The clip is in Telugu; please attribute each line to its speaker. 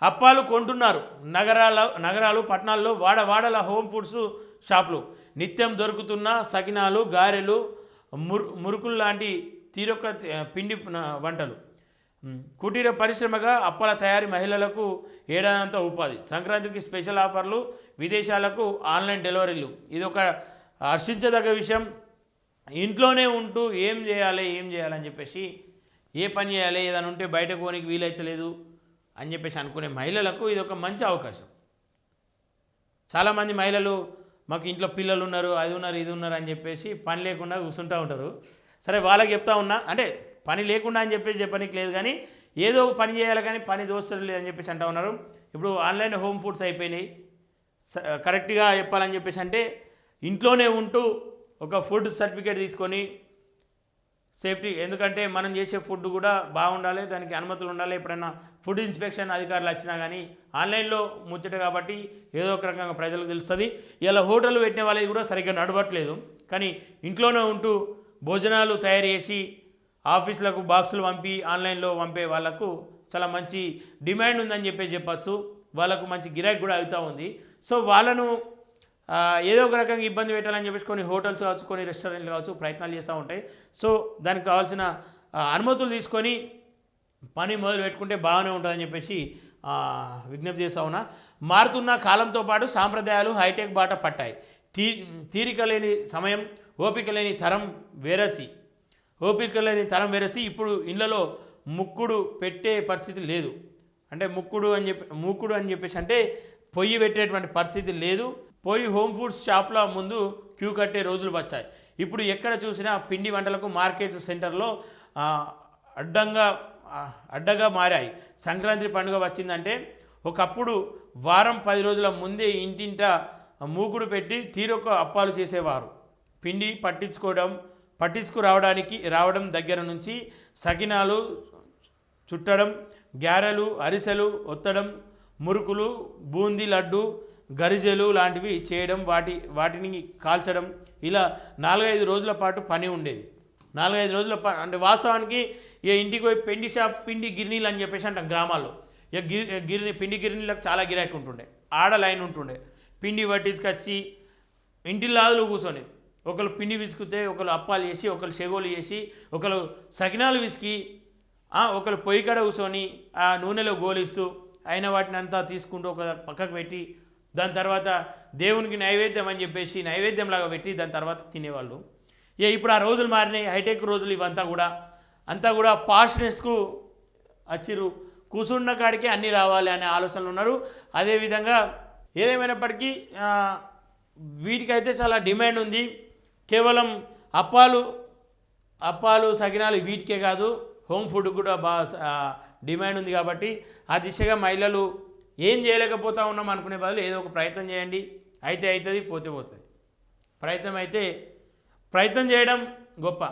Speaker 1: అప్పాలు కొంటున్నారు. నగరాలు పట్టణాల్లో వాడల హోమ్ ఫుడ్స్ షాపులు నిత్యం దొరుకుతున్న సకినాలు, గారెలు, మురుకులు లాంటి తీరొక్క పిండి వంటలు. కుటీర పరిశ్రమగా అప్పాల తయారీ మహిళలకు ఏడాదంతా ఉపాధి. సంక్రాంతికి స్పెషల్ ఆఫర్లు, విదేశాలకు ఆన్లైన్ డెలివరీలు. ఇది ఒక హర్షించదగ్గ విషయం. ఇంట్లోనే ఉంటూ ఏం చేయాలని చెప్పేసి, ఏ పని చేయాలి, ఏదైనా ఉంటే బయట పోనీకి వీలైతలేదు అని చెప్పేసి అనుకునే మహిళలకు ఇది ఒక మంచి అవకాశం. చాలామంది మహిళలు మాకు ఇంట్లో పిల్లలు ఉన్నారు, అది ఉన్నారు, ఇది ఉన్నారు అని చెప్పేసి పని లేకుండా కూర్చుంటూ ఉంటారు. సరే, వాళ్ళకి చెప్తా ఉన్నా, అంటే పని లేకుండా అని చెప్పేసి చెప్పడానికి లేదు, కానీ ఏదో ఒక పని చేయాలి, కానీ పని దోస్తలు లేదని చెప్పేసి అంటూ ఉన్నారు. ఇప్పుడు ఆన్లైన్ హోమ్ ఫుడ్స్ అయిపోయినాయి. కరెక్ట్గా చెప్పాలని చెప్పేసి అంటే ఇంట్లోనే ఉంటూ ఒక ఫుడ్ సర్టిఫికేట్ తీసుకొని సేఫ్టీ, ఎందుకంటే మనం చేసే ఫుడ్ కూడా బాగుండాలి, దానికి అనుమతులు ఉండాలి. ఎప్పుడైనా ఫుడ్ ఇన్స్పెక్షన్ అధికారులు వచ్చినా కానీ ఆన్లైన్లో ముచ్చట కాబట్టి ఏదో ఒక రకంగా ప్రజలకు తెలుస్తుంది. ఇలా హోటల్ పెట్టిన వాళ్ళది కూడా సరిగ్గా నడవట్లేదు, కానీ ఇంట్లోనే ఉంటూ భోజనాలు తయారు చేసి ఆఫీసులకు బాక్సులు పంపి ఆన్లైన్లో పంపే వాళ్ళకు చాలా మంచి డిమాండ్ ఉందని చెప్పచ్చు. వాళ్ళకు మంచి గిరాకీ కూడా అవుతూ ఉంది. సో వాళ్ళను ఏదో ఒక రకంగా ఇబ్బంది పెట్టాలని చెప్పేసి కొన్ని హోటల్స్ కావచ్చు, కొన్ని రెస్టారెంట్లు కావచ్చు ప్రయత్నాలు చేస్తూ ఉంటాయి. సో దానికి కావాల్సిన అనుమతులు తీసుకొని పని మొదలు పెట్టుకుంటే బాగానే ఉంటుందని చెప్పేసి విజ్ఞప్తి చేస్తూ ఉన్నా. మారుతున్న కాలంతో పాటు సాంప్రదాయాలు హైటెక్ బాట పట్టాయి. తీరిక లేని సమయం, ఓపిక లేని తరం వెరసి ఇప్పుడు ఇళ్లలో ముక్కుడు పెట్టే పరిస్థితి లేదు. అంటే మూకుడు అని చెప్పేసి అంటే పొయ్యి పెట్టేటువంటి పరిస్థితి లేదు. పోయి హోమ్ ఫుడ్స్ షాప్ల ముందు క్యూ కట్టే రోజులు వచ్చాయి. ఇప్పుడు ఎక్కడ చూసినా పిండి వంటలకు మార్కెట్ సెంటర్లో అడ్డగా మారాయి. సంక్రాంతి పండుగ వచ్చిందంటే ఒకప్పుడు వారం 10 రోజుల ముందే ఇంటింట మూకుడు పెట్టి తీరొక్క అప్పాలు చేసేవారు. పిండి రావడం దగ్గర నుంచి సకినాలు చుట్టడం, గారెలు, అరిసెలు ఒత్తడం, మురుకులు, బూందీ లడ్డు, గరిజెలు లాంటివి చేయడం, వాటిని కాల్చడం, ఇలా 4-5 రోజుల పాటు పని ఉండేది. 4-5 రోజుల అంటే వాస్తవానికి ఇంటికి పోయి పిండి గిర్నీలు అని చెప్పేసి అంటాం గ్రామాల్లో. పిండి గిర్నీలకు చాలా గిరాకీ ఉంటుండే, ఆడ లైన్ ఉంటుండే. పిండి పట్టించుకొచ్చి ఇంటిల్లాదులు కూర్చొని ఒకరు పిండి విసుకుతే ఒకరు అప్పాలు చేసి, ఒకరు చెగోలు చేసి, ఒకరు సకినాలు విసికి, ఒకరు పొయ్యి కాడ కూర్చొని ఆ నూనెలో గోలిస్తూ అయిన వాటిని అంతా తీసుకుంటూ ఒక పక్కకు పెట్టి దాని తర్వాత దేవునికి నైవేద్యం అని చెప్పేసి నైవేద్యంలాగా పెట్టి దాని తర్వాత తినేవాళ్ళు. ఇప్పుడు ఆ రోజులు మారినాయి, హైటెక్ రోజులు ఇవంతా కూడా పాష్నెస్కు వచ్చిర్రు. కూర్చున్న కాడికే అన్నీ రావాలి అనే ఆలోచనలు ఉన్నారు. అదేవిధంగా ఏదేమైనప్పటికీ వీటికైతే చాలా డిమాండ్ ఉంది. కేవలం అప్పాలు సకినాలు వీటికే కాదు, హోమ్ ఫుడ్ కూడా బాగా డిమాండ్ ఉంది. కాబట్టి ఆ దిశగా మహిళలు ఏం చేయలేకపోతా ఉన్నాం అనుకునే బదులు ఏదో ఒక ప్రయత్నం చేయండి. అయితే అవుతుంది, పోతే పోతుంది. ప్రయత్నం చేయడం గొప్ప.